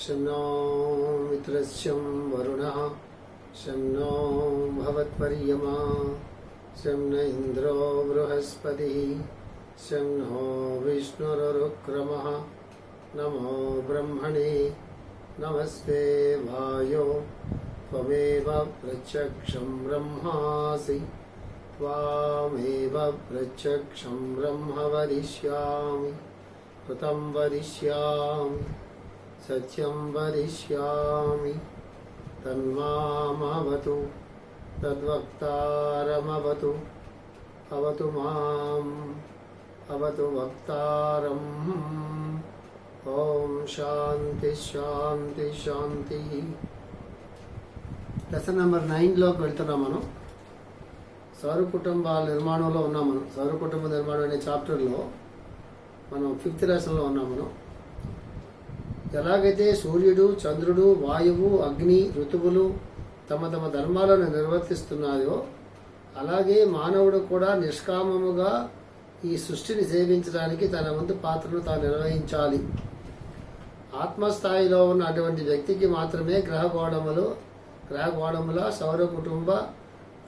शं नो मित्रस्यं वरुणः शं नो भवत्पर्यमा शं न इन्द्रो बृहस्पतिः शं नो विष्णुरुक्रमः नमो ब्रह्मणे नमस्ते वायो त्वमेव प्रत्यक्षं ब्रह्मासि त्वामेव प्रत्यक्षं ब्रह्म वदिष्यामि कृतं वदिष्यामि सत्यं वदिष्यामि तन्मामवतु तद्वक्तारमवतु अवतु माम् अवतु वक्तारम् ओम शांति शांति शांति। లెసన్ నెంబర్ 9లోకి వెళ్తున్నాం. మనం సౌర కుటుంబాల నిర్మాణంలో ఉన్నాం. మనం సౌర కుటుంబ నిర్మాణం అనే చాప్టర్లో మనం 5th లెసన్లో ఉన్నాం. మనం ఎలాగైతే సూర్యుడు, చంద్రుడు, వాయువు, అగ్ని, ఋతువులు తమ తమ ధర్మాలను నిర్వర్తిస్తున్నాయో అలాగే మానవుడు కూడా నిష్కామముగా ఈ సృష్టిని సేవించడానికి తన వంతు పాత్రను తాను నిర్వహించాలి. ఆత్మస్థాయిలో ఉన్న అటువంటి వ్యక్తికి మాత్రమే గ్రహగోళముల సౌర కుటుంబ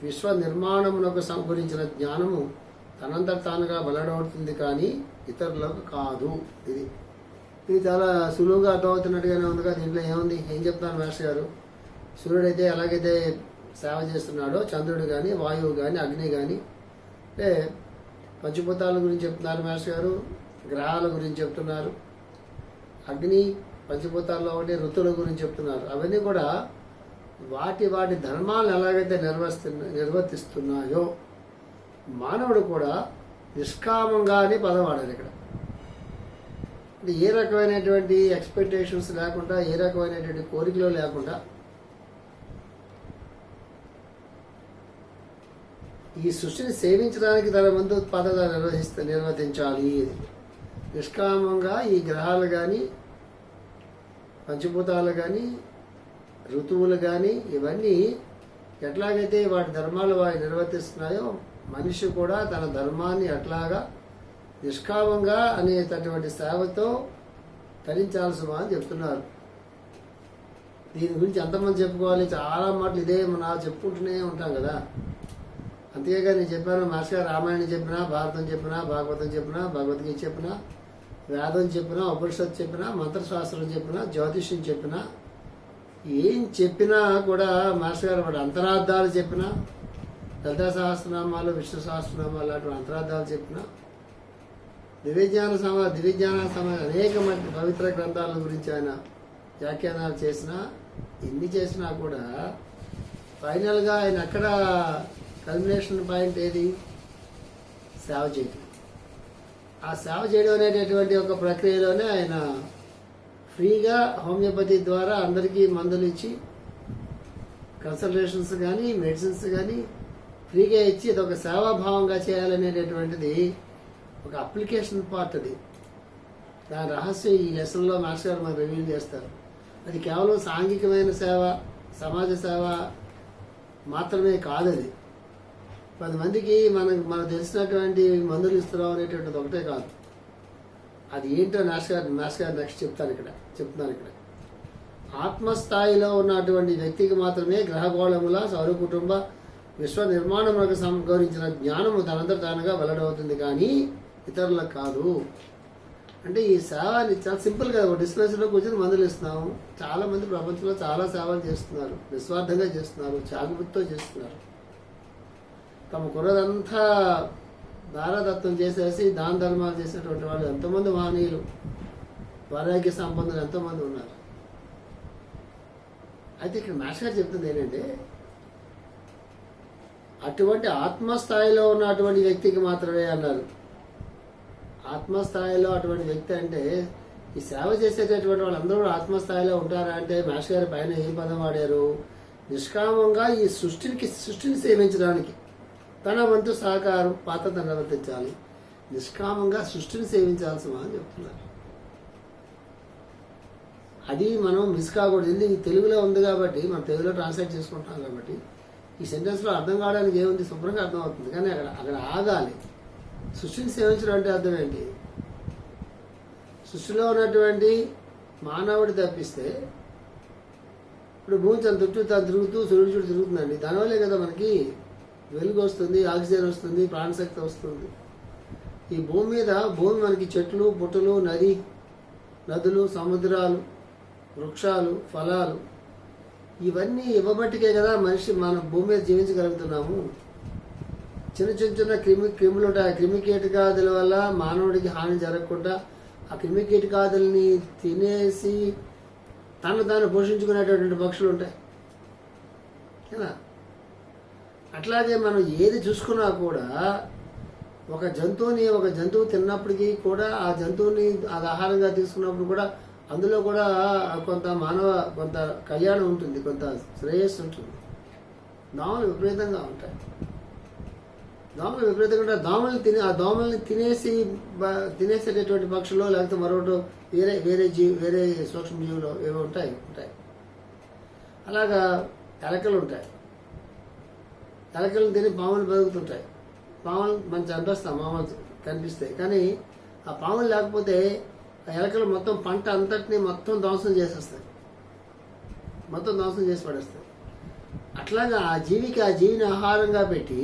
విశ్వ నిర్మాణమునకు గురించిన జ్ఞానము తనంతట తానుగా వెల్లడవుతుంది, కానీ ఇతరులకు కాదు. ఇది చాలా సులువుగా అర్థమవుతున్నట్టుగానే ఉంది కదా. దీంట్లో ఏముంది, ఏం చెప్తాను మాస్టర్ గారు? సూర్యుడైతే ఎలాగైతే సేవ చేస్తున్నాడో చంద్రుడు కానీ, వాయువు కానీ, అగ్ని కానీ, అంటే పంచభూతాల గురించి చెప్తున్నారు మాస్టర్ గారు, గ్రహాల గురించి చెప్తున్నారు, అగ్ని పంచభూతాల్లో ఒకటి, ఋతువుల గురించి చెప్తున్నారు. అవన్నీ కూడా వాటి ధర్మాలను ఎలాగైతే నిర్వర్తిస్తున్నాయో మానవుడు కూడా నిష్కామంగా అని పదం వాడారు ఇక్కడ. ఏ రకమైనటువంటి ఎక్స్పెక్టేషన్స్ లేకుండా, ఏ రకమైనటువంటి కోరికలు లేకుండా ఈ సృష్టిని సేవించడానికి తన వంతు పద్ధతి నిర్వర్తించాలి. నిష్కామంగా ఈ గ్రహాలు కానీ, పంచభూతాలు కానీ, ఋతువులు కానీ, ఇవన్నీ ఎట్లాగైతే వాటి ధర్మాలు వారి నిర్వర్తిస్తున్నాయో మనిషి కూడా తన ధర్మాన్ని అట్లాగా నిష్కామంగా అనేటటువంటి సేవతో తరించాల్సిన అని చెప్తున్నారు. దీని గురించి ఎంతమంది చెప్పుకోవాలి? చాలా మాటలు ఇదే మనం చెప్పుకుంటూనే ఉంటాం కదా. అంతేగా నేను చెప్పాను, మాస్టర్ గారు రామాయణం చెప్పినా, భారతం చెప్పినా, భాగవతం చెప్పినా, భగవద్గీత చెప్పినా, వేదం చెప్పినా, ఉపనిషత్తు చెప్పినా, మంత్రశాస్త్రం చెప్పినా, జ్యోతిష్యం చెప్పినా, ఏం చెప్పినా కూడా మాస్టర్ గారు వాటి అంతరార్థాలు చెప్పినా, లలిత సహస్రనామాలు, విష్ణు సహస్రనామాలు లాంటి అంతరార్థాలు చెప్పినా, దివ్యజ్ఞాన సమాజ అనేక మంది పవిత్ర గ్రంథాల గురించి ఆయన వ్యాఖ్యానాలు చేసినా, ఇన్ని చేసినా కూడా ఫైనల్గా ఆయన ఎక్కడ కల్మినేషన్ పాయింట్ ఏది? సేవ చేయడం. ఆ సేవ చేయడం అనేటటువంటి ఒక ప్రక్రియలోనే ఆయన ఫ్రీగా హోమియోపతి ద్వారా అందరికీ మందులు ఇచ్చి, కన్సల్టేషన్స్ కానీ, మెడిసిన్స్ కానీ ఫ్రీగా ఇచ్చి అదొక సేవాభావంగా చేయాలనేటటువంటిది ఒక అప్లికేషన్ పార్ట్. అది దాని రహస్యం ఈ లెసన్లో మాస్టర్ గారు మనకు రివీల్ చేస్తారు. అది కేవలం సాంఘికమైన సేవ, సమాజ సేవ మాత్రమే కాదు. అది 10 మందికి మనకు తెలిసినటువంటి మందులు ఇస్తున్నాం అనేటువంటిది ఒకటే కాదు. అది ఏంటో మాస్టర్ గారు నెక్స్ట్ చెప్తున్నాను ఇక్కడ. ఆత్మస్థాయిలో ఉన్నటువంటి వ్యక్తికి మాత్రమే గ్రహగోళముల సౌర కుటుంబ విశ్వ నిర్మాణములకు సంకరించిన జ్ఞానము తనంతట తానుగా వెల్లడవుతుంది, కానీ ఇతరులకు కాదు. అంటే ఈ సేవని చాలా సింపుల్ కదా. ఒక డిస్పెన్సరీలో కూర్చొని మందులు ఇస్తున్నాము. చాలా మంది ప్రపంచంలో చాలా సేవలు చేస్తున్నారు, నిస్వార్థంగా చేస్తున్నారు, త్యాగబుద్ధితో చేస్తున్నారు. తమ కుర్రదంతా దారాదత్తం చేసేసి దాన ధర్మాలు చేసేటువంటి వాళ్ళు ఎంతోమంది మహనీయులు, వైరాగ్య సంపన్నులు ఎంతోమంది ఉన్నారు. అయితే ఇక్కడ మాస్టర్ గారు చెప్తుంది ఏంటంటే, అటువంటి ఆత్మస్థాయిలో ఉన్నటువంటి వ్యక్తికి మాత్రమే అన్నారు. ఆత్మస్థాయిలో అటువంటి వ్యక్తి అంటే ఈ సేవ చేసేటటువంటి వాళ్ళందరూ ఆత్మస్థాయిలో ఉంటారా అంటే మాస్టర్ గారి పైన ఏం పదం వాడారు? నిష్కామంగా ఈ సృష్టిని సేవించడానికి తన వంతు సహకారం పాత్ర నిర్వర్తించాలి. నిష్కామంగా సృష్టిని సేవించాల్సిన అని చెప్తున్నారు. అది మనం మిస్ కాకూడదు. ఇది తెలుగులో ఉంది కాబట్టి మనం తెలుగులో ట్రాన్స్లేట్ చేసుకుంటాం కాబట్టి ఈ సెంటెన్స్లో అర్థం కావడానికి ఏముంది, శుభ్రంగా అర్థం అవుతుంది. కానీ అక్కడ ఆగాలి. సృష్టిని సేవించడం అంటే అర్థం ఏంటి? సృష్టిలో ఉన్నటువంటి మానవుడు తప్పిస్తే ఇప్పుడు భూమి తన చుట్టూ తాను తిరుగుతూ సూర్యుడు చుట్టూ తిరుగుతుందండి. దానివల్లే కదా మనకి వెలుగు వస్తుంది, ఆక్సిజన్ వస్తుంది, ప్రాణశక్తి వస్తుంది. ఈ భూమి మనకి చెట్లు, పుట్టలు, నదులు, సముద్రాలు, వృక్షాలు, ఫలాలు ఇవన్నీ ఇవ్వబట్టికే కదా మన భూమి మీద జీవించగలుగుతున్నాము. చిన్న క్రిములు ఉంటాయి. ఆ క్రిమి కీటకాదుల వల్ల మానవుడికి హాని జరగకుండా ఆ క్రిమి కీటకాదుల్ని తినేసి తాను పోషించుకునేటటువంటి పక్షులు ఉంటాయి కదా. అట్లాగే మనం ఏది చూసుకున్నా కూడా ఒక జంతువు తిన్నప్పటికీ కూడా ఆ జంతువుని అది ఆహారంగా తీసుకున్నప్పుడు కూడా అందులో కూడా కొంత కళ్యాణం ఉంటుంది, కొంత శ్రేయస్సు ఉంటుంది. దోమలు విపరీతంగా ఉంటాయి. దోమల్ని తినేసేటటువంటి పక్షులు లేకపోతే మరొకటి వేరే సూక్ష్మ జీవులు ఏవో ఉంటాయి. అలాగా ఎలకలు ఉంటాయి. ఎలకలను తిని పాములు బతుకుతుంటాయి. పాములు మనం చంపేస్తాం, మామూలు కనిపిస్తాయి. కానీ ఆ పాములు లేకపోతే ఆ ఎలకలు మొత్తం పంట అంతటిని మొత్తం ధ్వంసం చేసేస్తాయి, మొత్తం ధ్వంసం చేసి పడేస్తాయి. అట్లాగా ఆ జీవిని ఆహారంగా పెట్టి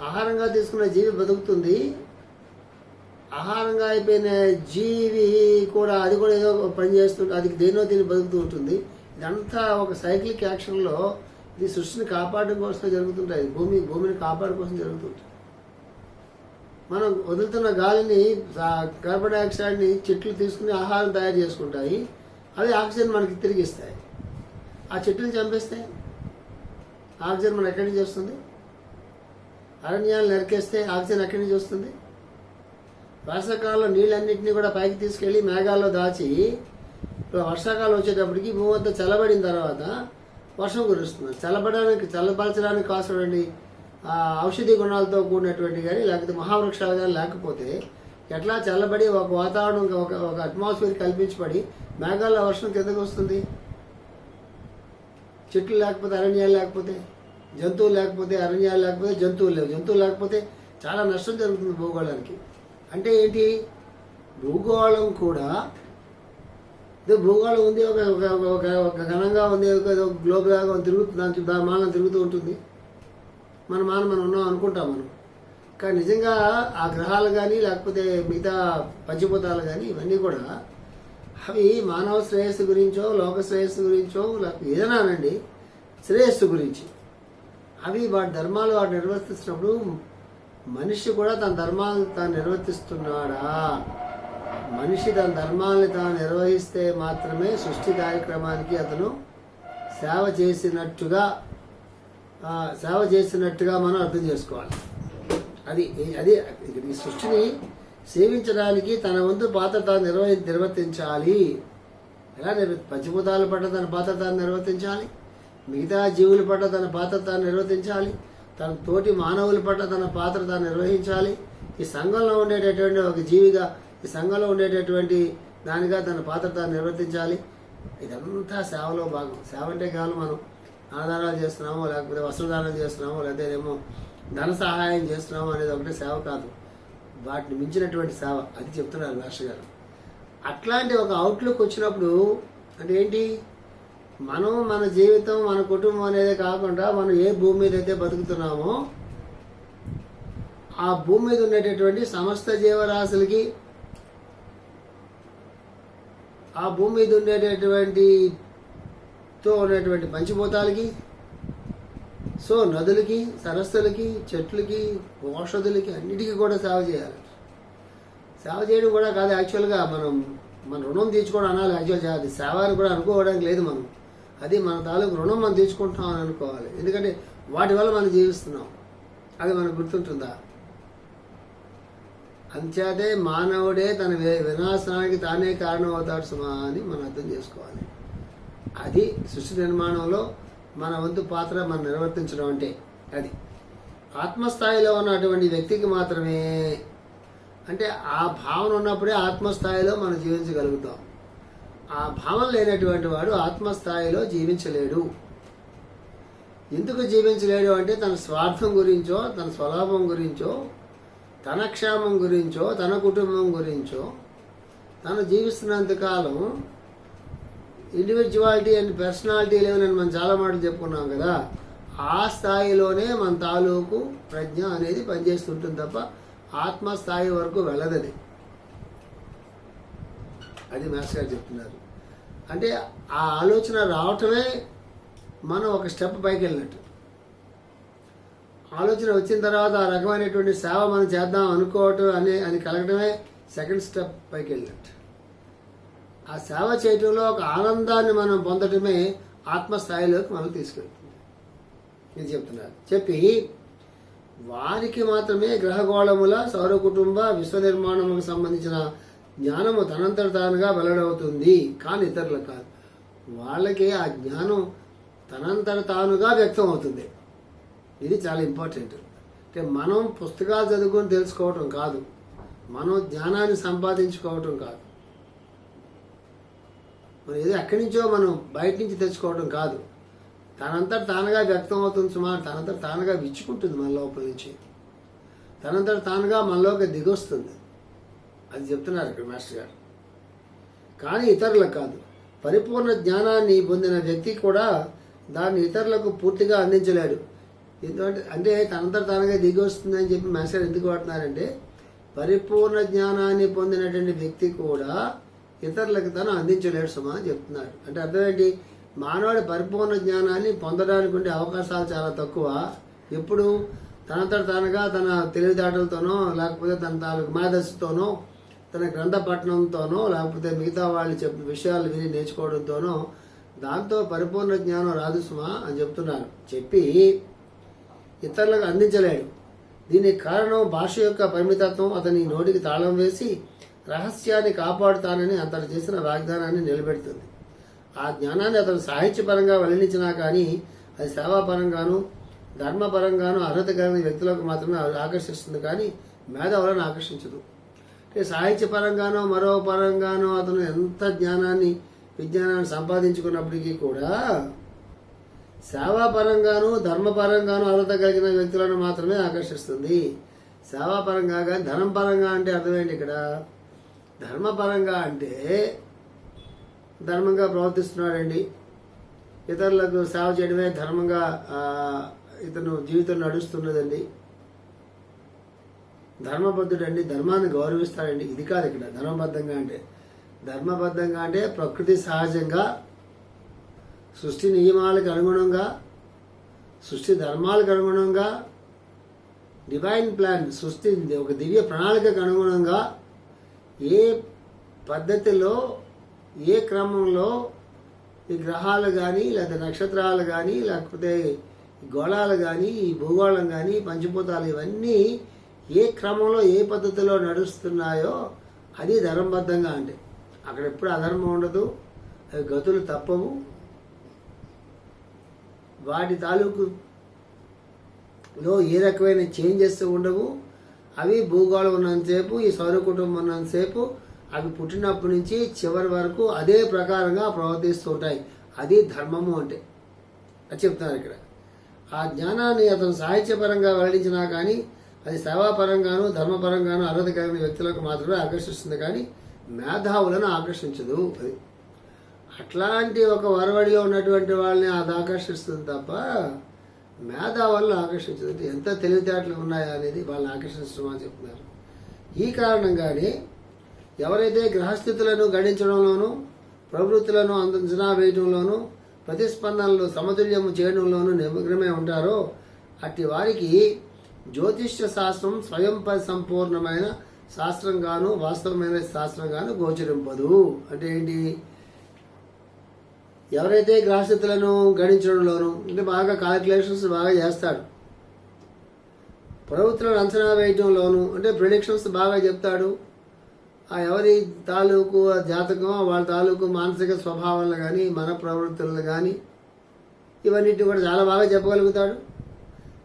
ఆహారంగా తీసుకున్న జీవి బతుకుతుంది. ఆహారంగా అయిపోయిన జీవి కూడా అది కూడా ఏదో పని చేస్తుంది, అది దేనో దీన్ని బతుకుతూ ఉంటుంది. ఇదంతా ఒక సైక్లిక్ యాక్షన్లో ఇది సృష్టిని కాపాడడం కోసం జరుగుతుంటాయి. భూమిని కాపాడడం కోసం జరుగుతుంటుంది. మనం వదులుతున్న గాలిని, కార్బన్ డైఆక్సైడ్ని చెట్లు తీసుకుని ఆహారం తయారు చేసుకుంటాయి. అవి ఆక్సిజన్ మనకి తిరిగి ఇస్తాయి. ఆ చెట్లను చంపేస్తే ఆక్సిజన్ మనం ఎక్కడి నుంచి వస్తుంది? అరణ్యాలు నరికేస్తే ఆక్సిజన్ ఎక్కడి నుంచి వస్తుంది? వర్షాకాలంలో నీళ్ళన్నింటినీ కూడా పైకి తీసుకెళ్లి మేఘాల్లో దాచి ఇప్పుడు వర్షాకాలం వచ్చేటప్పటికి భూమి అంతా చల్లబడిన తర్వాత వర్షం కురుస్తుంది. చల్లబరచడానికి కావాల్సినటువంటి ఔషధి గుణాలతో కూడినటువంటి కానీ లేకపోతే మహావృక్షాలు కానీ లేకపోతే ఎట్లా చల్లబడి ఒక వాతావరణం ఒక అట్మాస్ఫియర్ కల్పించబడి మేఘాల్లో వర్షం కిందకు వస్తుంది? చెట్లు లేకపోతే, అరణ్యాలు లేకపోతే, జంతువులు లేకపోతే, అరణ్యాలు లేకపోతే జంతువులు లేవు. జంతువులు లేకపోతే చాలా నష్టం జరుగుతుంది భూగోళానికి. అంటే ఏంటి? భూగోళం కూడా భూగోళం ఉంది, ఒక ఘనంగా ఉంది, ఒక గ్లోబ్ లాగా తిరుగుతుంది, దాని మానం తిరుగుతూ ఉంటుంది. మనం ఉన్నాం అనుకుంటాం మనం. కానీ నిజంగా ఆ గ్రహాలు కానీ లేకపోతే మిగతా పంచభూతాలు కానీ ఇవన్నీ కూడా అవి మానవ శ్రేయస్సు గురించో, లోక శ్రేయస్సు గురించో, లేకపోతే ఏదైనానండి శ్రేయస్సు గురించి అవి వాటి ధర్మాలు వాటి నిర్వర్తిస్తున్నప్పుడు మనిషి కూడా తన ధర్మాలను తాను నిర్వర్తిస్తున్నాడా? మనిషి తన ధర్మాలను తాను నిర్వహిస్తే మాత్రమే సృష్టి కార్యక్రమానికి అతను సేవ చేసినట్టుగా మనం అర్థం చేసుకోవాలి. అది ఈ సృష్టిని సేవించడానికి తన వంతు పాత్ర తాను నిర్వర్తించాలి. ఎలా పంచభూతాల పట్ల తన పాత్ర తాను నిర్వర్తించాలి, మిగతా జీవుల పట్ల తన పాత్ర తాను నిర్వర్తించాలి, తన తోటి మానవుల పట్ల తన పాత్ర తాను నిర్వహించాలి. ఈ సంఘంలో ఉండేటటువంటి ఒక జీవిగా, ఈ సంఘంలో ఉండేటటువంటి దానిగా తన పాత్ర తాను నిర్వర్తించాలి. ఇదంతా సేవలో భాగం. సేవ అంటే కేవలం మనం అన్నదానాలు చేస్తున్నామో, లేకపోతే వస్త్రదానం చేస్తున్నామో, లేకపోతే ఏమో ధన సహాయం చేస్తున్నామో అనేది ఒకటే సేవ కాదు. వాటిని మించినటువంటి సేవ అది చెప్తున్నారు మాస్టర్ గారు. అట్లాంటి ఒక అవుట్లుక్ వచ్చినప్పుడు అంటే ఏంటి? మనం మన జీవితం, మన కుటుంబం అనేది కాకుండా మనం ఏ భూమి మీద అయితే బతుకుతున్నామో ఆ భూమి మీద ఉండేటటువంటి సమస్త జీవరాశులకి, ఆ భూమి మీద ఉండేటటువంటి పంచభూతాలకి, సో నదులకి, సరస్సులకి, చెట్లకి, ఔషధులకి అన్నిటికీ కూడా సేవ చేయాలి. సేవ చేయడం కూడా కాదు యాక్చువల్గా మన రుణం తీర్చుకోవడం అనాలి. యాక్చువల్ అది సేవ అని కూడా అనుకోవడానికి లేదు. అది మన తాలూకు రుణం మనం తీర్చుకుంటున్నాం అని అనుకోవాలి. ఎందుకంటే వాటి వల్ల మనం జీవిస్తున్నాం. అది మనకు గుర్తుంటుందా? అంచేతే మానవుడే తన వినాశనానికి తానే కారణం అవుతాడు సుమా అని మనం అర్థం చేసుకోవాలి. అది సృష్టి నిర్మాణంలో మన వంతు పాత్ర మనం నిర్వర్తించడం అంటే అది ఆత్మస్థాయిలో ఉన్నటువంటి వ్యక్తికి మాత్రమే. అంటే ఆ భావన ఉన్నప్పుడే ఆత్మస్థాయిలో మనం జీవించగలుగుతాం. ఆ భావన లేనటువంటి వాడు ఆత్మస్థాయిలో జీవించలేడు. ఎందుకు జీవించలేడు అంటే తన స్వార్థం గురించో, తన స్వలాభం గురించో, తన క్షేమం గురించో, తన కుటుంబం గురించో తను జీవిస్తున్నంతకాలం ఇండివిజువాలిటీ అండ్ పర్సనాలిటీ లేవని మనం చాలా మాటలు చెప్పుకున్నాం కదా, ఆ స్థాయిలోనే మన తాలూకు ప్రజ్ఞ అనేది పనిచేస్తుంటుంది తప్ప ఆత్మస్థాయి వరకు వెళ్ళదది. అది మాస్టర్ గారు చెప్తున్నారు. అంటే ఆ ఆలోచన రావటమే మనం ఒక స్టెప్ పైకి వెళ్ళినట్టు. ఆలోచన వచ్చిన తర్వాత ఆ రకమైనటువంటి సేవ మనం చేద్దాం అనుకోవటం అని కలగటమే సెకండ్ స్టెప్ పైకి వెళ్ళినట్టు. ఆ సేవ చేయటంలో ఒక ఆనందాన్ని మనం పొందటమే ఆత్మస్థాయిలోకి మనం తీసుకెళ్తుంది. ఇది చెప్తున్నారు. చెప్పి వారికి మాత్రమే గ్రహగోళముల సౌర కుటుంబ విశ్వ నిర్మాణములకు సంబంధించిన జ్ఞానము తనంతట తానుగా వెల్లడవుతుంది, కానీ ఇతరులకు కాదు. వాళ్ళకి ఆ జ్ఞానం తనంతట తానుగా వ్యక్తం అవుతుంది. ఇది చాలా ఇంపార్టెంట్. అంటే మనం పుస్తకాలు చదువుకొని తెలుసుకోవటం కాదు, మనం జ్ఞానాన్ని సంపాదించుకోవటం కాదు, మనం ఏదో ఎక్కడి నుంచో మనం బయట నుంచి తెచ్చుకోవటం కాదు. తనంతట తానుగా వ్యక్తం అవుతుంది సుమారు, తనంతట తానుగా విచ్చుకుంటుంది మన లోపల నుంచి, తనంతట తానుగా మనలోకి దిగొస్తుంది. అది చెప్తున్నారు ఇక్కడ మాస్టర్ గారు. కానీ ఇతరులకు కాదు. పరిపూర్ణ జ్ఞానాన్ని పొందిన వ్యక్తి కూడా దాన్ని ఇతరులకు పూర్తిగా అందించలేడు. ఎందుకంటే అంటే తనంతట తానుగా దిగి వస్తుందని చెప్పి మాస్టర్ ఎందుకు వాడుతున్నారంటే, పరిపూర్ణ జ్ఞానాన్ని పొందినటువంటి వ్యక్తి కూడా ఇతరులకు తను అందించలేడు సుమా అని చెప్తున్నారు. అంటే అర్థం ఏంటి? మానవుడి పరిపూర్ణ జ్ఞానాన్ని పొందడానికి ఉండే అవకాశాలు చాలా తక్కువ. ఎప్పుడు తనంతట తానుగా తన తెలివితేటలతోనో, లేకపోతే తన తాలూకు మేధస్సుతోనో, తన గ్రంథ పఠనంతోనో, లేకపోతే మిగతా వాళ్ళు చెప్పిన విషయాలు విని నేర్చుకోవడంతోనో దాంతో పరిపూర్ణ జ్ఞానం రాదు సుమా అని చెప్తున్నారు. చెప్పి ఇతరులకు అందించలేడు. దీనికి కారణం భాష యొక్క పరిమితత్వం అతని నోటికి తాళం వేసి రహస్యాన్ని కాపాడుతానని అతను చేసిన వాగ్దానాన్ని నిలబెడుతుంది. ఆ జ్ఞానాన్ని అతను సాహిత్యపరంగా వెల్లడించినా కానీ అది సేవాపరంగాను ధర్మపరంగాను అర్హత కలిగిన వ్యక్తులకు మాత్రమే ఆకర్షిస్తుంది, కానీ మేధావులను ఆకర్షించదు. అంటే సాహిత్యపరంగానో మరో పరంగానో అతను ఎంత విజ్ఞానాన్ని సంపాదించుకున్నప్పటికీ కూడా సేవాపరంగాను ధర్మపరంగాను అర్హత కలిగిన వ్యక్తులను మాత్రమే ఆకర్షిస్తుంది. సేవాపరంగా కానీ ధర్మపరంగా అంటే అర్థమేంటి ఇక్కడ? ధర్మపరంగా అంటే ధర్మంగా ప్రవర్తిస్తున్నాడండి, ఇతరులకు సేవ చేయడమే ధర్మంగా ఇతను జీవితం నడుస్తున్నదండి, ధర్మబద్ధుడండి, ధర్మాన్ని గౌరవిస్తాడండి. ఇది కాదు ఇక్కడ ధర్మబద్ధంగా అంటే. ధర్మబద్ధంగా అంటే ప్రకృతి సహజంగా సృష్టి నియమాలకు అనుగుణంగా, సృష్టి ధర్మాలకు అనుగుణంగా, డివైన్ ప్లాన్ సృష్టి ఒక దివ్య ప్రణాళికకు అనుగుణంగా ఏ పద్ధతిలో ఏ క్రమంలో ఈ గ్రహాలు కానీ లేదా నక్షత్రాలు కానీ లేకపోతే గోళాలు కానీ ఈ భూగోళం కానీ పంచభూతాలు ఇవన్నీ ఏ క్రమంలో ఏ పద్ధతిలో నడుస్తున్నాయో అది ధర్మబద్ధంగా అంటే. అక్కడ ఎప్పుడు అధర్మం ఉండదు, అవి గతులు తప్పవు, వాటి తాలూకులో ఏ రకమైన చేంజెస్ ఉండవు. అవి భూగోళం ఉన్నంతసేపు, ఈ సౌర కుటుంబం ఉన్నంతసేపు అవి పుట్టినప్పటి నుంచి చివరి వరకు అదే ప్రకారంగా ప్రవర్తిస్తూ ఉంటాయి. అది ధర్మము అంటే. అది చెప్తున్నారు ఇక్కడ. ఆ జ్ఞానాన్ని అతను సాహిత్యపరంగా వెల్లడించినా కానీ అది సేవాపరంగాను ధర్మపరంగాను అర్హత కలిగిన వ్యక్తులకు మాత్రమే ఆకర్షిస్తుంది, కానీ మేధావులను ఆకర్షించదు. అది అట్లాంటి ఒక వరవడిలో ఉన్నటువంటి వాళ్ళని అది ఆకర్షిస్తుంది తప్ప మేధావులను ఆకర్షించదు. ఎంత తెలివితేటలు ఉన్నాయా అనేది వాళ్ళని ఆకర్షించడం అని చెప్తున్నారు. ఈ కారణంగానే ఎవరైతే గ్రహస్థితులను గణించడంలోనూ ప్రవృత్తులను అంచనా వేయడంలోనూ ప్రతిస్పందనలు సమతుల్యము చేయడంలోనూ నిమగ్నమై ఉంటారో అట్టి వారికి జ్యోతిష్య శాస్త్రం స్వయం సంపూర్ణమైన శాస్త్రంగాను వాస్తవమైన శాస్త్రంగాను గోచరింపదు. అంటే ఏంటి? ఎవరైతే గ్రహస్థితులను గణించడంలోనూ అంటే బాగా క్యాలిక్యులేషన్స్ బాగా చేస్తాడు, ప్రవృత్తులను అంచనా వేయడంలోనూ అంటే ప్రిడిక్షన్స్ బాగా చెప్తాడు, ఆ ఎవరి తాలూకు జాతకం వాళ్ళ తాలూకు మానసిక స్వభావాలను కానీ మన ప్రవృత్తులను కానీ ఇవన్నిటి కూడా చాలా బాగా చెప్పగలుగుతాడు,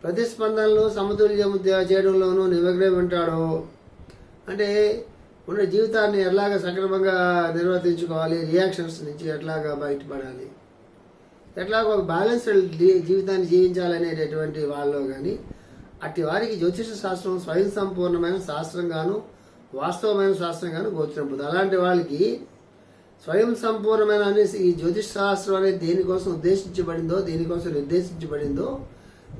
ప్రతిస్పందనలు సమతుల్యం చేయడంలోనూ నిమగ్నం ఉంటాడో అంటే ఉన్న జీవితాన్ని ఎట్లాగా సక్రమంగా నిర్వర్తించుకోవాలి, రియాక్షన్స్ నుంచి ఎట్లాగా బయటపడాలి, ఎట్లాగ ఒక బ్యాలెన్స్డ్ జీవితాన్ని జీవించాలనేటటువంటి వాళ్ళలో కానీ అట్టి వారికి జ్యోతిష శాస్త్రం స్వయం సంపూర్ణమైన శాస్త్రంగాను వాస్తవమైన శాస్త్రంగాను గోచరింపుతుంది. అలాంటి వాళ్ళకి స్వయం సంపూర్ణమైన అనేసి ఈ జ్యోతిష్ శాస్త్రం అనేది దేనికోసం ఉద్దేశించబడిందో, దేనికోసం నిర్దేశించబడిందో,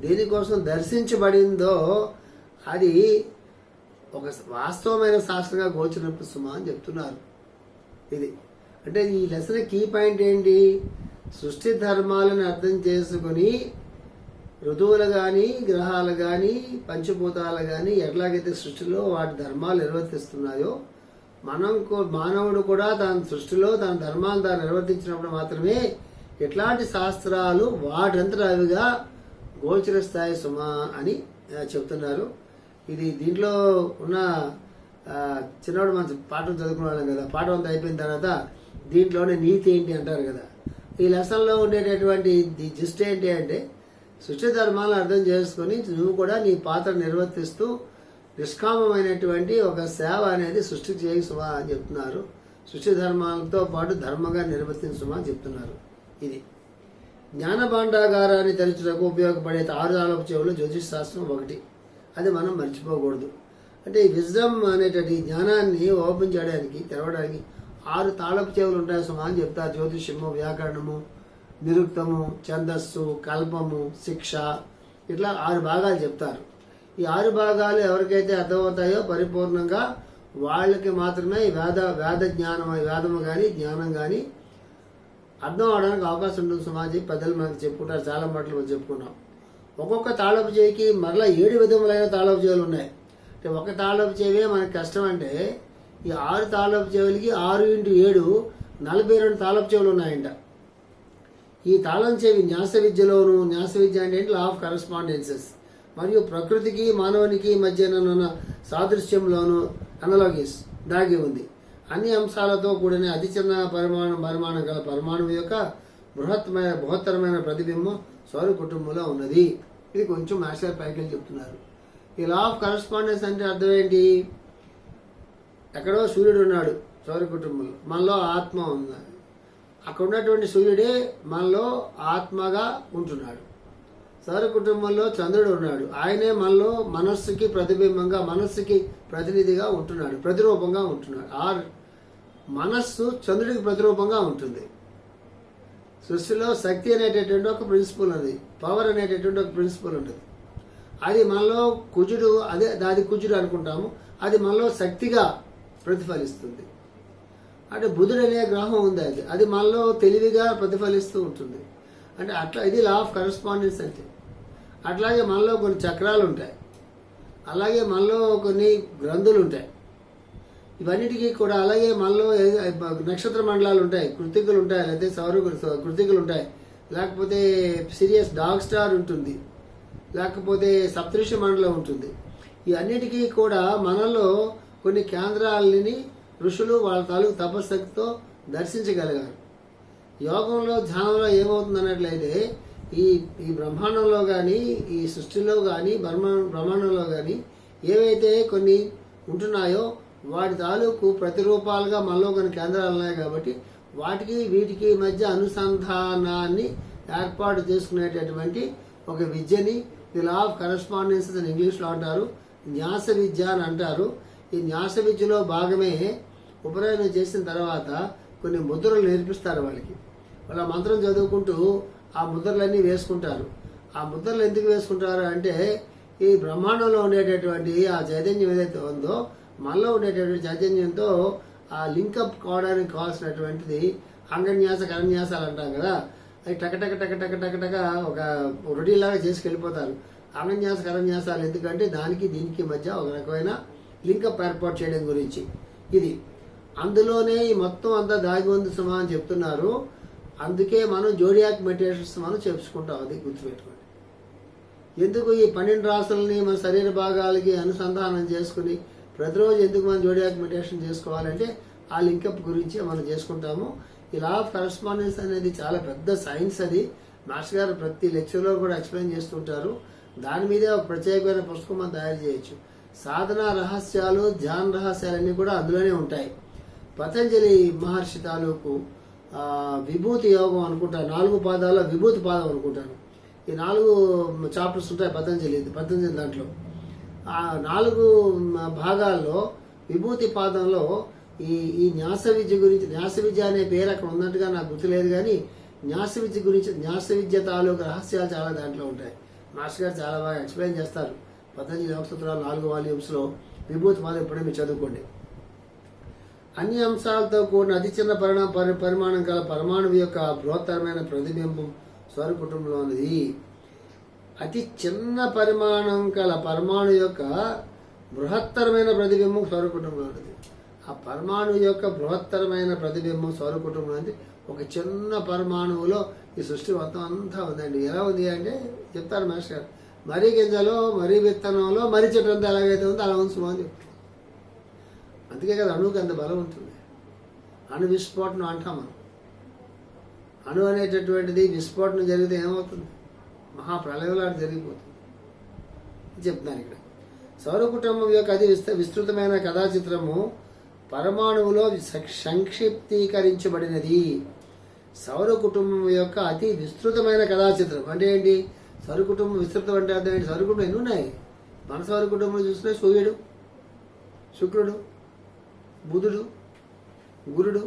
దేనికోసం దర్శించబడిందో అది ఒక వాస్తవమైన శాస్త్రంగా గోచరింపు సుమా అని చెప్తున్నారు. ఇది అంటే ఈ లెసన్ కీ పాయింట్ ఏంటి? సృష్టి ధర్మాలను అర్థం చేసుకుని ఋతువులు కానీ, గ్రహాలు కానీ, పంచభూతాలు కానీ ఎట్లాగైతే సృష్టిలో వాటి ధర్మాలు నిర్వర్తిస్తున్నాయో మానవుడు కూడా తన సృష్టిలో తన ధర్మాన్ని తాను నిర్వర్తించినప్పుడు మాత్రమే ఇట్లాంటి శాస్త్రాలు వాటంతటా అవిగా గోచరిస్తాయి సుమా అని చెప్తున్నారు. ఇది దీంట్లో ఉన్న చిన్నవాడు మనం పాఠం చదువుకునే వాళ్ళం కదా, పాఠం అంతా అయిపోయిన తర్వాత దీంట్లోనే నీతి ఏంటి అంటారు కదా. ఈ లెసన్లో ఉండేటటువంటి జిస్ట్ ఏంటి అంటే సృష్టి ధర్మాలను అర్థం చేసుకుని నువ్వు కూడా నీ పాత్ర నిర్వర్తిస్తూ నిష్కామమైనటువంటి ఒక సేవ అనేది సృష్టి చేయి సుమా అని చెప్తున్నారు. సృష్టి ధర్మాలతో పాటు ధర్మంగా నిర్వర్తించుమా అని చెప్తున్నారు. ఇది జ్ఞాన భాండాగారాన్ని తెరచుటకు ఉపయోగపడే 6 తాళపు చెవులు జ్యోతిష్ శాస్త్రం ఒకటి. అది మనం మర్చిపోకూడదు. అంటే ఈ విజ్డమ్ అనేటువంటి జ్ఞానాన్ని ఓపెన్ చేయడానికి, తెరవడానికి 6 తాళపు చెవులు ఉంటాయి సుమా అని చెప్తారు. జ్యోతిష్యము, వ్యాకరణము, నిరుక్తము, ఛందస్సు, కల్పము, శిక్ష, ఇట్లా 6 భాగాలు చెప్తారు. ఈ 6 భాగాలు ఎవరికైతే అర్థమవుతాయో పరిపూర్ణంగా వాళ్ళకి మాత్రమే వేద జ్ఞానం, వేదము కానీ జ్ఞానం కానీ అర్థం అవడానికి అవకాశం ఉంటుంది సుమాజీ. పెద్దలు మనకు చెప్పుకుంటారు, చాలా మాటలు మనం చెప్పుకున్నాం. ఒక్కొక్క తాళపు చేయికి మరలా 7 విధములైన తాళపు చెవులు ఉన్నాయి. అంటే ఒక తాళపు చెవే మనకి కష్టం అంటే ఈ 6 తాళపు చెవులకి 6 × 7 42 తాళపు చెవులు ఉన్నాయంట. ఈ తాళం చెవి న్యాస విద్యలోను, న్యాస విద్య అంటే లా ఆఫ్ కరస్పాండెన్సెస్, మరియు ప్రకృతికి మానవునికి మధ్యనున్న సాదృశ్యంలోను అనలాగీస్ దాగి ఉంది. అన్ని అంశాలతో కూడిన అతి చిన్న పరిమాణం గల పరమాణువు యొక్క బృహత్తరమైన ప్రతిబింబం సౌర కుటుంబంలో ఉన్నది. ఇది కొంచెం మాస్టర్ పైకి చెప్తున్నారు. ఈ లా ఆఫ్ కరస్పాండెన్స్ అంటే అర్థం ఏంటి? ఎక్కడో సూర్యుడు ఉన్నాడు సౌర కుటుంబంలో, మనలో ఆత్మ ఉంది. అక్కడ ఉన్నటువంటి సూర్యుడే మనలో ఆత్మగా ఉంటున్నాడు. సౌర కుటుంబంలో చంద్రుడు ఉన్నాడు, ఆయనే మనలో మనస్సుకి ప్రతిబింబంగా, మనస్సుకి ప్రతినిధిగా ఉంటున్నాడు, ప్రతిరూపంగా ఉంటున్నాడు. మనస్సు చంద్రుడికి ప్రతిరూపంగా ఉంటుంది. సృష్టిలో శక్తి అనేటటువంటి ఒక ప్రిన్సిపల్ ఉంది, పవర్ అనేటటువంటి ఒక ప్రిన్సిపల్ ఉంటుంది. అది మనలో కుజుడు, అది కుజుడు అనుకుంటాము, అది మనలో శక్తిగా ప్రతిఫలిస్తుంది. అంటే బుధుడు అనే గ్రహం ఉంది, అది మనలో తెలివిగా ప్రతిఫలిస్తూ ఉంటుంది. అంటే అట్లా ఇది లా ఆఫ్ కరస్పాండెన్స్ అంటే. అట్లాగే మనలో కొన్ని చక్రాలు ఉంటాయి, అలాగే మనలో కొన్ని గ్రంథులు ఉంటాయి. ఇవన్నిటికీ కూడా అలాగే మనలో నక్షత్ర మండలాలు ఉంటాయి, కృతికలు ఉంటాయి, లేకపోతే కృతికలు ఉంటాయి, లేకపోతే సిరియస్ డాగ్ స్టార్ ఉంటుంది, లేకపోతే సప్తఋషి మండలం ఉంటుంది. ఈ అన్నిటికీ కూడా మనలో కొన్ని కేంద్రాలని ఋషులు వాళ్ళ తాలూకు తపశక్తితో దర్శించగలిగారు. యోగంలో, ధ్యానంలో ఏమవుతుంది అన్నట్లయితే ఈ బ్రహ్మాండంలో కానీ, ఈ సృష్టిలో కానీ, బ్రహ్మాండంలో కానీ ఏవైతే కొన్ని ఉంటున్నాయో వాటి తాలూకు ప్రతిరూపాలుగా మనలో కొన్ని కేంద్రాలు ఉన్నాయి. కాబట్టి వాటికి వీటికి మధ్య అనుసంధానాన్ని ఏర్పాటు చేసుకునేటటువంటి ఒక విద్యని ది లా ఆఫ్ కరస్పాండెన్సెస్ అని ఇంగ్లీష్లో అంటారు, న్యాస విద్య అని అంటారు. ఈ న్యాస విద్యలో భాగమే ఉపనయనం చేసిన తర్వాత కొన్ని ముద్రలు నేర్పిస్తారు వాళ్ళకి. వాళ్ళ మంత్రం చదువుకుంటూ ఆ ముద్రలన్నీ వేసుకుంటారు. ఆ ముద్రలు ఎందుకు వేసుకుంటారు అంటే ఈ బ్రహ్మాండంలో ఉండేటటువంటి ఆ చైతన్యం ఏదైతే ఉందో మనలో ఉండేటటువంటి చైతన్యంతో ఆ లింకప్ కావడానికి కావాల్సినటువంటిది అంగన్యాస, కరన్యాసాలు అంటాం కదా, అవి టక ఒక రొటీలాగా చేసుకెళ్ళిపోతారు. అంగన్యాస, కరన్యాసాలు ఎందుకంటే దానికి దీనికి మధ్య ఒక రకమైన లింకప్ ఏర్పాటు చేయడం గురించి. ఇది అందులోనే ఈ మొత్తం అంతా దాగి ఉంది సుమా అని చెప్తున్నారు. అందుకే మనం జోడియాక్ మెడిటేషన్స్ మనం చెప్పుకుంటాం, అది గుర్తుపెట్టుకోండి. ఎందుకు ఈ 12 రాసులని మన శరీర భాగాలకి అనుసంధానం చేసుకుని ప్రతిరోజు ఎందుకు మనం జోడియాక్ మెడిటేషన్ చేసుకోవాలంటే ఆ లింకప్ గురించి మనం చేసుకుంటాము. ఈ లా ఆఫ్ కరస్పాండెన్స్ అనేది చాలా పెద్ద సైన్స్. అది మాస్టర్ గారు ప్రతి లెక్చర్లో కూడా ఎక్స్ప్లెయిన్ చేస్తుంటారు. దాని మీదే ఒక ప్రత్యేకమైన పుస్తకం మనం తయారు చేయొచ్చు. సాధన రహస్యాలు, ధ్యాన రహస్యాలన్నీ కూడా అందులోనే ఉంటాయి. పతంజలి మహర్షి తాలూకు విభూతి యోగం అనుకుంటాను, 4 పాదాల విభూతి పాదం అనుకుంటాను. ఈ 4 చాప్టర్స్ ఉంటాయి పతంజలి దాంట్లో. ఆ 4 భాగాల్లో విభూతి పాదంలో ఈ న్యాస విద్య గురించి, న్యాస విద్య అనే పేరు అక్కడ ఉన్నట్టుగా నాకు గుర్తులేదు, కానీ న్యాస విద్య గురించి, న్యాస విద్య తాలూకు రహస్యాలు చాలా దాంట్లో ఉంటాయి. మాస్టర్ గారు చాలా బాగా ఎక్స్ప్లెయిన్ చేస్తారు. పతంజలి యోగసూత్రాలు 4 వాల్యూమ్స్లో విభూతి పాదం ఎప్పుడే మీరు చదువుకోండి. అన్ని అంశాలతో కూడిన అతి చిన్న పరిమాణం గల పరమాణువు యొక్క బృహత్తరమైన ప్రతిబింబం స్వర కుటుంబంలో ఉన్నది. అతి చిన్న పరిమాణం గల పరమాణు యొక్క బృహత్తరమైన ప్రతిబింబం స్వర కుటుంబంలో ఉన్నది. ఆ పరమాణువు యొక్క బృహత్తరమైన ప్రతిబింబం స్వర కుటుంబం అంటే ఒక చిన్న పరమాణువులో ఈ సృష్టి మొత్తం అంతా ఉందండి. ఎలా ఉంది అంటే చెప్తారు మాస్టర్ గారు, మరీ గింజలో, మరీ విత్తనంలో, మరీ చెట్టు అంతా ఎలాగైతే ఉందో అలా ఉంచుమో అని చెప్తారు. అందుకే కదా అణువుకి అంత బలం ఉంటుంది. అణు విస్ఫోటనం అంటాం మనం. అణు అనేటటువంటిది విస్ఫోటనం జరిగితే ఏమవుతుంది? మహాప్రళయంలాంటి జరిగిపోతుంది చెప్తున్నాను ఇక్కడ. సౌర కుటుంబం యొక్క అతి విస్తృతమైన కథాచిత్రము పరమాణువులో సంక్షిప్తీకరించబడినది. సౌర కుటుంబం యొక్క అతి విస్తృతమైన కథాచిత్రం అంటే ఏంటి? సౌర కుటుంబం విస్తృతం అంటే అర్థం ఏంటి? సౌర కుటుంబం ఎన్ని ఉన్నాయి? మన సౌర కుటుంబంలో చూస్తే సూర్యుడు, శుక్రుడు, బుధుడు, గురుడు,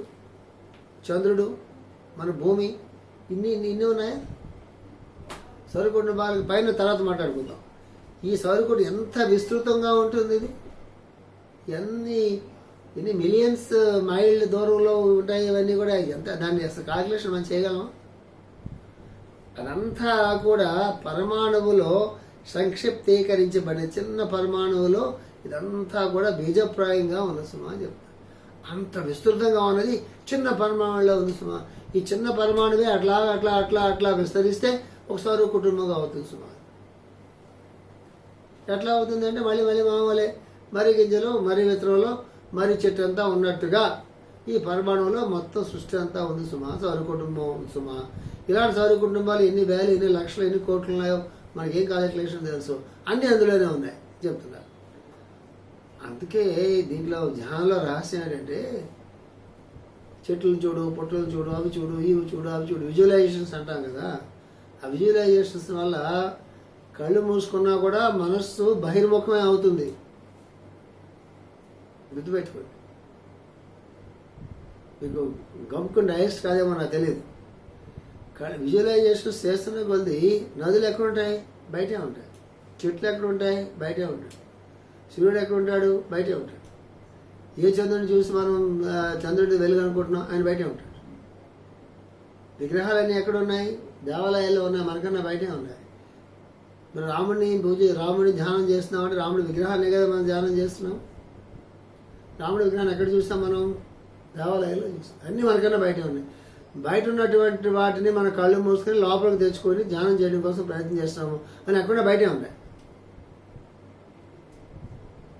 చంద్రుడు, మన భూమి, ఇన్ని ఉన్నాయా? సౌర కుటుంబాలకు పైన తర్వాత మాట్లాడుకుందాం. ఈ సౌర కుటుంబం ఎంత విస్తృతంగా ఉంటుంది? ఇది ఎన్ని మిలియన్స్ మైళ్ళ దూరంలో ఉంటాయి. ఇవన్నీ కూడా ఎంత, దాన్ని అసలు కాల్కులేషన్ మనం చేయగలం? అదంతా కూడా పరమాణువులో సంక్షిప్తీకరించబడిన చిన్న పరమాణువులో ఇదంతా కూడా బీజప్రాయంగా ఉంది సుమా అని చెప్తారు. అంత విస్తృతంగా ఉన్నది చిన్న పరమాణువులో ఉంది సుమా. ఈ చిన్న పరమాణువే అట్లా అట్లా అట్లా అట్లా విస్తరిస్తే ఒక సౌర కుటుంబంగా అవుతుంది సుమా. ఎట్లా అవుతుంది అంటే మళ్ళీ మామూలే మరి గింజలు, మరి విత్తనంలో, మరి చెట్టు అంతా ఉన్నట్టుగా ఈ పరమాణువులో మొత్తం సృష్టి అంతా ఉంది సుమా. సౌర కుటుంబం ఉంది సుమా. ఇలాంటి సౌర కుటుంబాలు ఎన్ని వేలు, ఎన్ని లక్షలు, ఎన్ని కోట్లు ఉన్నాయో మనకేం కాలిక్యులేషన్ తెలుసు, అన్నీ అందులోనే ఉన్నాయి చెప్తున్నారు. అందుకే దీంట్లో ధ్యానంలో రహస్యం ఏంటంటే చెట్లను చూడు, పొట్టులను చూడు, అవి చూడు, ఇవి చూడు, అవి చూడు, విజువలైజేషన్స్ అంటాం కదా. ఆ విజువలైజేషన్స్ వల్ల కళ్ళు మూసుకున్నా కూడా మనస్సు బహిర్ముఖమే అవుతుంది. గుర్తుపెట్టుకోండి. మీకు గమ్ముకుని డైజెస్ట్ కాదేమో నాకు తెలియదు. విజువలైజేషన్స్ చేస్తున్న కొద్ది నదులు ఎక్కడుంటాయి? బయటే ఉంటాయి. చెట్లు ఎక్కడ ఉంటాయి? బయటే ఉంటాయి. సూర్యుడు ఎక్కడ ఉంటాడు? బయటే ఉంటాడు. ఏ చంద్రుడిని చూసి మనం చంద్రుడి వెలుగు అనుకుంటున్నాం, ఆయన బయటే ఉంటాడు. విగ్రహాలన్నీ ఎక్కడ ఉన్నాయి? దేవాలయాల్లో ఉన్నాయి, మనకన్నా బయటే ఉన్నాయి. మనం రాముడిని ధ్యానం చేస్తున్నాం అంటే రాముడి విగ్రహాన్ని కదా మనం ధ్యానం చేస్తున్నాం. రాముడి విగ్రహాన్ని ఎక్కడ చూస్తాం మనం? దేవాలయాల్లో చూస్తాం. అన్నీ మనకన్నా బయటే ఉన్నాయి. బయట ఉన్నటువంటి వాటిని మన కళ్ళు మూసుకొని లోపలికి తెచ్చుకొని ధ్యానం చేయడం కోసం ప్రయత్నం చేస్తున్నాము అని ఎక్కడ బయటే ఉన్నాయి.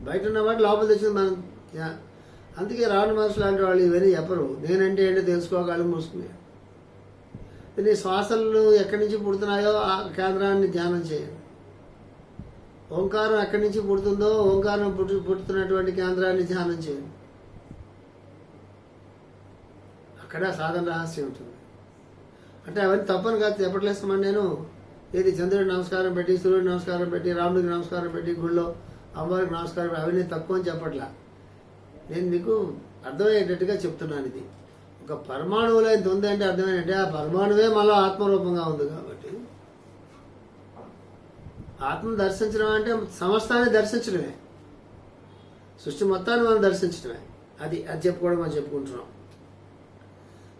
బయట ఉన్న వాటి లోపల తెచ్చింది మనం. అందుకే రావణ మహర్షి లాంటి వాళ్ళు ఇవన్నీ చెప్పరు. నేనంటే ఏంటో తెలుసుకో, కళ్ళు మూసుకుని. నీ శ్వాసలు ఎక్కడి నుంచి పుడుతున్నాయో ఆ కేంద్రాన్ని ధ్యానం చేయండి. ఓంకారం ఎక్కడి నుంచి పుడుతుందో ఓంకారం పుట్టుతున్నటువంటి కేంద్రాన్ని ధ్యానం చేయండి. అక్కడ సాధన రహస్యం ఉంటుంది. అంటే అవన్నీ తప్పని కాదు చెప్పట్లేస్తామని నేను. ఏది చంద్రుడికి నమస్కారం పెట్టి, సూర్యుడికి నమస్కారం పెట్టి, రాముడికి నమస్కారం పెట్టి, గుళ్ళో అమ్మవారికి నమస్కారం పెట్టి అవన్నీ తక్కువ అని చెప్పట్లా. నేను మీకు అర్థమయ్యేటట్టుగా చెప్తున్నాను. ఇది ఒక పరమాణువులో ఎంత ఉంది అంటే అర్థమేంటంటే ఆ పరమాణువే మళ్ళీ ఆత్మరూపంగా ఉంది. కాబట్టి ఆత్మను దర్శించడం అంటే సమస్తాన్ని దర్శించడమే, సృష్టి మొత్తాన్ని మనం దర్శించడమే. అది చెప్పుకోవడం మనం చెప్పుకుంటున్నాం.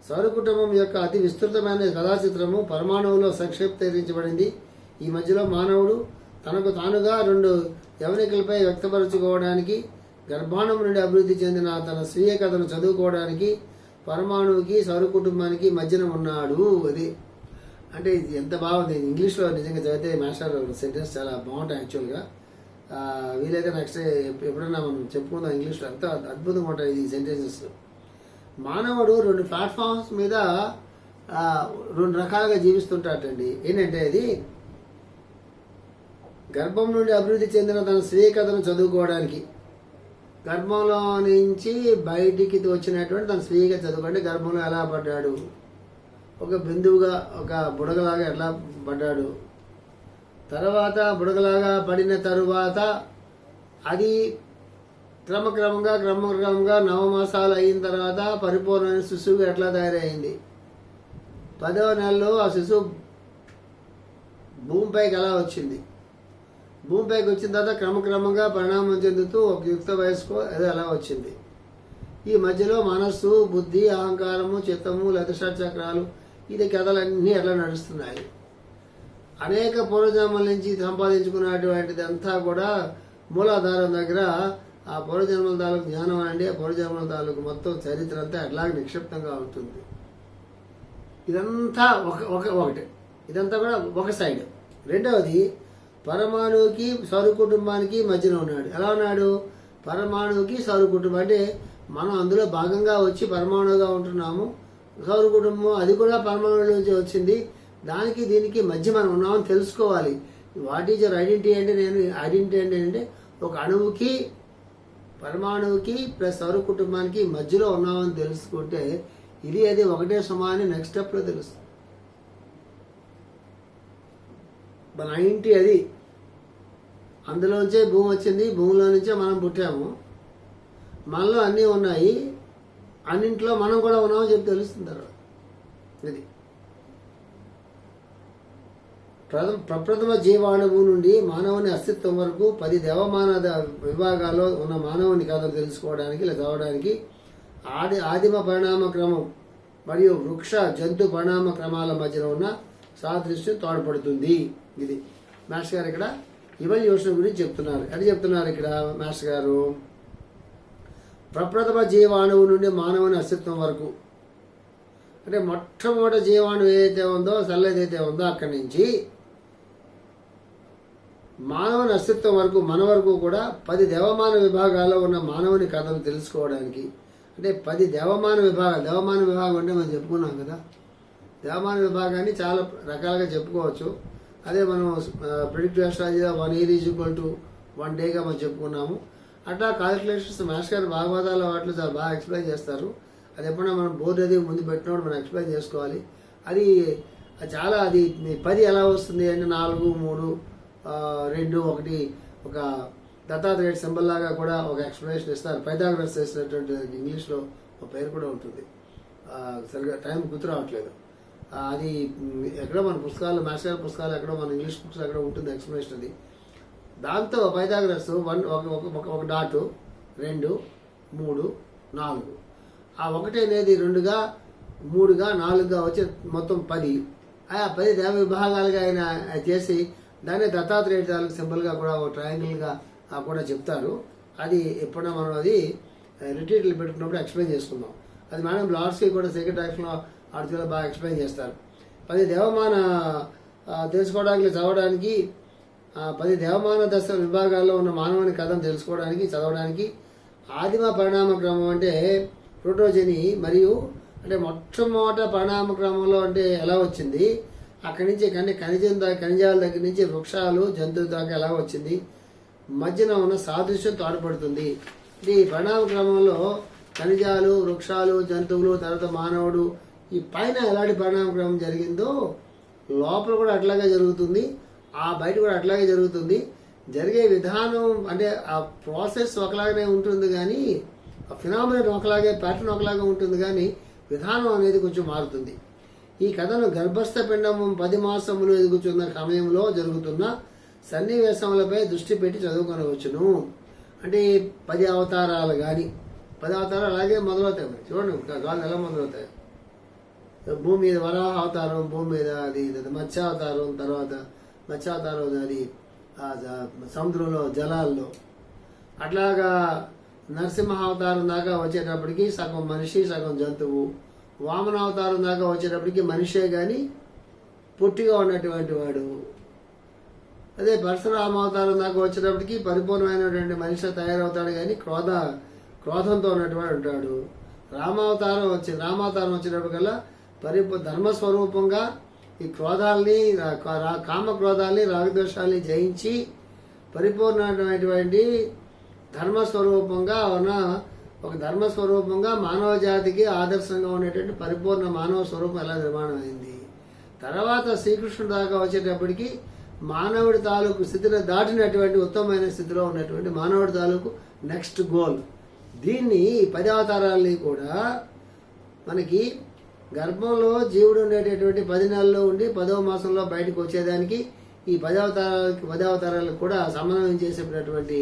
సౌర కుటుంబం యొక్క అతి విస్తృతమైన కథాచిత్రము పరమాణువులో సంక్షిప్తీకరించబడింది. ఈ మధ్యలో మానవుడు తనకు తానుగా 2 యవనికలపై వ్యక్తపరచుకోవడానికి, గర్భాణం నుండి అభివృద్ధి చెందిన తన స్వీయ కథను చదువుకోవడానికి పరమాణువుకి సౌర కుటుంబానికి మధ్యన ఉన్నాడు. అది అంటే ఇది ఎంత బాగుంది. ఇంగ్లీష్లో నిజంగా చదివితే మాస్టర్ సెంటెన్స్ చాలా బాగుంటాయి. యాక్చువల్గా వీలైతే నెక్స్ట్ ఎప్పుడైనా మనం చెప్పుకుందాం. ఇంగ్లీష్లో ఎంత అద్భుతంగా ఉంటాయి ఈ సెంటెన్సెస్. మానవుడు 2 ప్లాట్ఫామ్స్ మీద 2 రకాలుగా జీవిస్తుంటాటండి. ఏంటంటే అది గర్భం నుండి అభివృద్ధి చెందిన తన స్వీయ కథను చదువుకోవడానికి, గర్భంలో నుంచి బయటికి వచ్చినటువంటి తన స్వీయ చదువుకుంటే గర్భంలో ఎలా పడ్డాడు, ఒక బిందువుగా ఒక బుడగలాగా ఎట్లా పడ్డాడు, తర్వాత బుడగలాగా పడిన తరువాత అది క్రమక్రమంగా 9 మాసాలు అయిన తర్వాత పరిపూర్ణమైన శిశువు ఎట్లా తయారైంది. 10వ నెలలో ఆ శిశువు భూమిపైకి ఎలా వచ్చింది. భూమిపైకి వచ్చిన తర్వాత క్రమక్రమంగా పరిణామం చెందుతూ ఒక యుక్త వయస్కు అదే ఎలా వచ్చింది. ఈ మధ్యలో మనస్సు, బుద్ధి, అహంకారము, చిత్తము, చక్రాలు ఇది కథలన్నీ ఎట్లా నడుస్తున్నాయి. అనేక పూర్వజన్మల నుంచి సంపాదించుకున్నటువంటిది అంతా కూడా మూలాధారం దగ్గర ఆ పూర్వజన్మల తాలూకు జ్ఞానం అండి, ఆ పూర్వజన్మల తాలూకు మొత్తం చరిత్ర అంతా అట్లాగే నిక్షిప్తంగా ఉంటుంది. ఇదంతా ఒకటి, ఇదంతా కూడా ఒక సైడ్. రెండవది పరమాణువుకి సౌర కుటుంబానికి మధ్యన ఉన్నాడు. ఎలా ఉన్నాడు? పరమాణువుకి సౌర కుటుంబం అంటే మనం అందులో భాగంగా వచ్చి పరమాణువుగా ఉంటున్నాము. సౌర కుటుంబం అది కూడా పరమాణువుల నుంచి వచ్చింది. దానికి దీనికి మధ్య మనం ఉన్నామని తెలుసుకోవాలి. వాట్ ఈజ్ యువర్ ఐడెంటిటీ అంటే ఐడెంటిటీ అంటే ఒక అణువుకి పరమాణువుకి ప్లస్ సౌర కుటుంబానికి మధ్యలో ఉన్నామని తెలుసుకుంటే ఇది అది ఒకటే సమాని నెక్స్ట్ స్టెప్లో తెలుస్తుంది. మన ఇంటి అది అందులోంచే భూమి వచ్చింది, భూమిలో నుంచే మనం పుట్టాము, మనలో అన్నీ ఉన్నాయి, అన్నింట్లో మనం కూడా ఉన్నామని చెప్పి తెలుస్తుంది తర్వాత. ఇది ప్రప్రథమ జీవాణువు నుండి మానవుని అస్తిత్వం వరకు 10 దేవమాన విభాగాల్లో ఉన్న మానవుని కథను తెలుసుకోవడానికి ఇలా చదవడానికి ఆదిమ పరిణామ క్రమం మరియు వృక్ష జంతు పరిణామ క్రమాల మధ్యన ఉన్న సాదృశ్యం తోడ్పడుతుంది. ఇది మాస్టర్ గారు ఇక్కడ ఇవల్యూషన్ గురించి చెప్తున్నారు. ఎట్లా చెప్తున్నారు ఇక్కడ మాస్టర్ గారు? ప్రప్రథమ జీవాణువు నుండి మానవుని అస్తిత్వం వరకు అంటే మొట్టమొదటి జీవాణువు ఏదైతే ఉందో, సెల్ ఏదైతే ఉందో అక్కడి నుంచి మానవుని అస్తిత్వం వరకు మన వరకు కూడా 10 దేవమాన విభాగాల్లో ఉన్న మానవుని కథను తెలుసుకోవడానికి అంటే 10 దేవమాన విభాగాలు. దేవమాన విభాగం అంటే మనం చెప్పుకున్నాం కదా, దేవమాన విభాగాన్ని చాలా రకాలుగా చెప్పుకోవచ్చు. అదే మనం ప్రిడిక్టివ్ ఆస్ట్రాలజీగా 1 year = 1 dayగా మనం చెప్పుకున్నాము. అట్లా క్యాలిక్యులేషన్స్ మాస్టర్ గారు భాగవతాల వాటిలో చాలా బాగా ఎక్స్ప్లెయిన్ చేస్తారు. అది ఎప్పుడైనా మనం బోర్డు అది ముందు పెట్టినప్పుడు మనం ఎక్స్ప్లెయిన్ చేసుకోవాలి. అది చాలా అది 10 ఎలా వస్తుంది అంటే 4, 3, 2, 1 ఒక దత్తాత్రేయ సింబల్ లాగా కూడా ఒక ఎక్స్ప్లెనేషన్ ఇస్తారు. పైథాగరస్ చేసినటువంటి ఇంగ్లీష్లో ఒక పేరు కూడా ఉంటుంది, సరిగ్గా టైం గుర్తు రావట్లేదు. అది ఎక్కడో మన పుస్తకాలు, మాస్టర్ గారి పుస్తకాలు ఎక్కడో మన ఇంగ్లీష్ బుక్స్ ఎక్కడో ఉంటుంది ఎక్స్ప్లెనేషన్ అది. దాంతో పైథాగరస్ ఒక డాట్ 2, 3, 4 ఆ 1 అనేది 2గా 3గా 4గా వచ్చి మొత్తం 10. ఆ 10 దేవ విభాగాలుగా ఆయన చేసి దాన్ని దత్తాత్రేయ తాలూకు సింబల్గా కూడా ఒక ట్రయాంగిల్గా కూడా చెప్తారు. అది ఎప్పుడైనా మనం అది రిట్రీట్లు పెట్టుకున్నప్పుడు ఎక్స్ప్లెయిన్ చేసుకుందాం. అది మేడం లార్డ్స్కి కూడా సెకండ్ యాక్షన్లో ఆర్టికల్లో బాగా ఎక్స్ప్లెయిన్ చేస్తారు. 10 దేవమాన తెలుసుకోవడానికి చదవడానికి 10 దేవమాన దశ విభాగాల్లో ఉన్న మానవుని కథను తెలుసుకోవడానికి చదవడానికి ఆదిమ పరిణామ క్రమం అంటే ప్రోటోజెనీ మరియు అంటే మొట్టమొదట పరిణామ క్రమంలో అంటే ఎలా వచ్చింది, అక్కడి నుంచి ఖనిజాల దగ్గర నుంచి వృక్షాలు జంతువుల దాకా ఎలా వచ్చింది, మధ్యన ఉన్న సాదృశ్యం తోడ్పడుతుంది. ఇది పరిణామ క్రమంలో ఖనిజాలు, వృక్షాలు, జంతువులు, తర్వాత మానవుడు ఈ పైన ఎలాంటి పరిణామ క్రమం జరిగిందో లోపల కూడా అట్లాగే జరుగుతుంది, ఆ బయట కూడా అట్లాగే జరుగుతుంది. జరిగే విధానం అంటే ఆ ప్రాసెస్ ఒకలాగానే ఉంటుంది కానీ ఆ ఫినామినల్ ఒకలాగే, ప్యాటర్న్ ఒకలాగే ఉంటుంది కానీ విధానం అనేది కొంచెం మారుతుంది. ఈ కథను గర్భస్థ పిండము 10 మాసములు ఎదుగుతున్న సమయంలో జరుగుతున్న సన్నివేశములపై దృష్టి పెట్టి చదువుకొనవచ్చును. అంటే 10 అవతారాలు కానీ 10 అవతారాలు అలాగే మొదలవుతాయి. మరి చూడండి గాలు ఎలా మొదలవుతాయి. భూమి మీద వరాహ అవతారం, భూమి మీద అది మత్స్యావతారం, తర్వాత మత్స్యావతారం అది సముద్రంలో జలాల్లో, అట్లాగా నరసింహ అవతారం దాకా వచ్చేటప్పటికి సగం మనిషి సగం జంతువు, వామన అవతారం దాకా వచ్చేటప్పటికి మనిషే కానీ పొట్టిగా ఉన్నటువంటి వాడు, అదే పరశురామ అవతారం దాకా వచ్చేటప్పటికి పరిపూర్ణమైనటువంటి మనిషి తయారవుతాడు కానీ క్రోధంతో ఉన్నటువంటి ఉంటాడు. రామావతారం వచ్చేటప్పటికల్లా ధర్మస్వరూపంగా ఈ క్రోధాల్ని, కామక్రోధాల్ని, రాగద్వేషాలని జయించి పరిపూర్ణమైనటువంటి ధర్మస్వరూపంగా ఉన్న ఒక ధర్మస్వరూపంగా మానవ జాతికి ఆదర్శంగా ఉండేటువంటి పరిపూర్ణ మానవ స్వరూపం ఎలా నిర్మాణం అయింది. తర్వాత శ్రీకృష్ణుడు దాకా వచ్చేటప్పటికి మానవుడి తాలూకు స్థితిని దాటినటువంటి ఉత్తమమైన స్థితిలో ఉన్నటువంటి మానవుడి తాలూకు నెక్స్ట్ గోల్. దీన్ని 10 అవతారాలని కూడా మనకి గర్భంలో జీవుడు ఉండేటటువంటి 10 నెలల్లో ఉండి 10వ మాసంలో బయటకు వచ్చేదానికి ఈ 10 అవతారాలకు కూడా సమన్వయం చేసేటటువంటి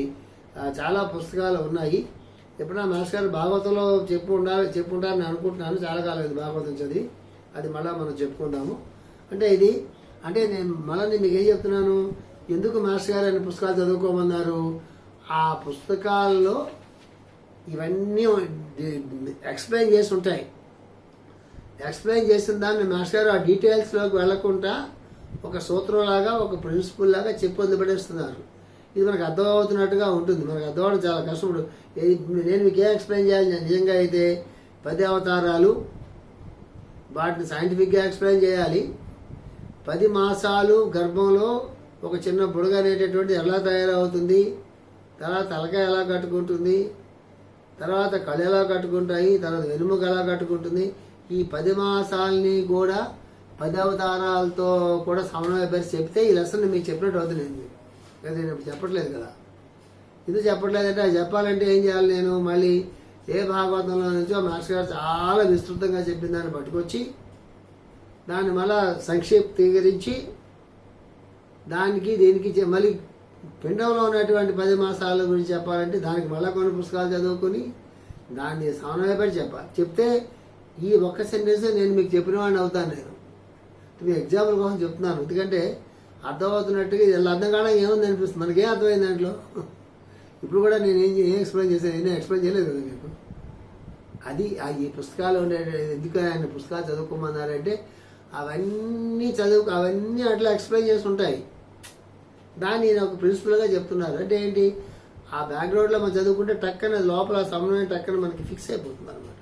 చాలా పుస్తకాలు ఉన్నాయి. ఎప్పుడైనా మాస్టర్ గారు భాగవతంలో చెప్పుంటారని అనుకుంటున్నాను. చాలా కాలం ఇది భాగవతం చదివి, అది మళ్ళీ మనం చెప్పుకుందాము. అంటే నేను మళ్ళీ మీకు ఏం చెప్తున్నాను, ఎందుకు మాస్టర్ గారు అనే పుస్తకాలు చదువుకోమన్నారు? ఆ పుస్తకాల్లో ఇవన్నీ ఎక్స్ప్లెయిన్ చేసి ఉంటాయి. ఎక్స్ప్లెయిన్ చేసిన దాన్ని మాస్టర్ గారు ఆ డీటెయిల్స్లోకి వెళ్లకుండా ఒక సూత్రంలాగా, ఒక ప్రిన్సిపల్ లాగా చెప్పి వదిలిపెట్టేస్తున్నారు. ఇది మనకు అర్థం అవుతున్నట్టుగా ఉంటుంది. మనకు అర్థం అవడం చాలా కష్టం. నేను మీకు ఏం ఎక్స్ప్లెయిన్ చేయాలి? నిజంగా అయితే 10 అవతారాలు వాటిని సైంటిఫిక్గా ఎక్స్ప్లెయిన్ చేయాలి. 10 మాసాలు గర్భంలో ఒక చిన్న బుడగ అనేటటువంటి ఎలా తయారవుతుంది, తర్వాత తలకాయ ఎలా కట్టుకుంటుంది, తర్వాత కళ్ళు ఎలా కట్టుకుంటాయి, తర్వాత వెనుముక ఎలా కట్టుకుంటుంది, ఈ 10 మాసాలని కూడా 10 అవతారాలతో కూడా సమన్వయపరిచి చెప్తే ఈ లెసన్ మీకు చెప్పినట్టు అవుతుంది. నేను చెప్పట్లేదు కదా. ఇది చెప్పట్లేదంటే అది చెప్పాలంటే ఏం చేయాలి? నేను మళ్ళీ ఏ భాగవతంలో నుంచో మాస్టర్ గారు చాలా విస్తృతంగా చెప్పిన దాన్ని పట్టుకొచ్చి దాన్ని మళ్ళా సంక్షిప్తీకరించి దీనికి మళ్ళీ పిండంలో ఉన్నటువంటి 10 మాసాల గురించి చెప్పాలంటే దానికి మళ్ళీ కొన్ని పుస్తకాలు చదువుకొని దాన్ని సమన్వయపడి చెప్పాలి. చెప్తే ఈ ఒక్క సెంటెన్స్ నేను మీకు చెప్పిన వాడిని అవుతాను. నేను మీ ఎగ్జాంపుల్ కోసం చెప్తున్నాను. ఎందుకంటే అర్థమవుతున్నట్టుగా ఇది అర్థం కావడం ఏముంది అనిపిస్తుంది. మనకేం అర్థమైంది దాంట్లో? ఇప్పుడు కూడా నేను ఏం ఎక్స్ప్లెయిన్ చేశాను? నేనే ఎక్స్ప్లెయిన్ చేయలేదు కదా మీకు. అది ఈ పుస్తకాలు ఉండే ఎందుకు ఆయన పుస్తకాలు చదువుకోమన్నారంటే అవన్నీ అట్లా ఎక్స్ప్లెయిన్ చేసి ఉంటాయి. దాన్ని నేను ఒక ప్రిన్సిపల్గా చెప్తున్నారు. అంటే ఏంటి, ఆ బ్యాక్గ్రౌండ్లో మనం చదువుకుంటే టక్కన లోపల సమన్వయం టక్కన మనకి ఫిక్స్ అయిపోతుంది అనమాట.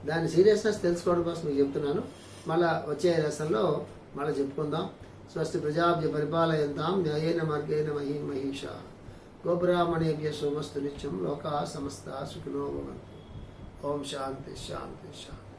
దాని సీరియస్నెస్ తెలుసుకోవడం కోసం మీకు చెప్తున్నాను. మళ్ళీ వచ్చే లెసన్లో మళ్ళీ చెప్పుకుందాం. స్వస్తి ప్రజాభ్య పరిపాలయంతాం న్యాయేన మార్గేణ మహీషా గోబ్రాహ్మణేభ్య సోమస్తు నిత్యం లోకా సమస్త సుఖినో భవంతు. ఓం శాంతి శాంతి శాంతి.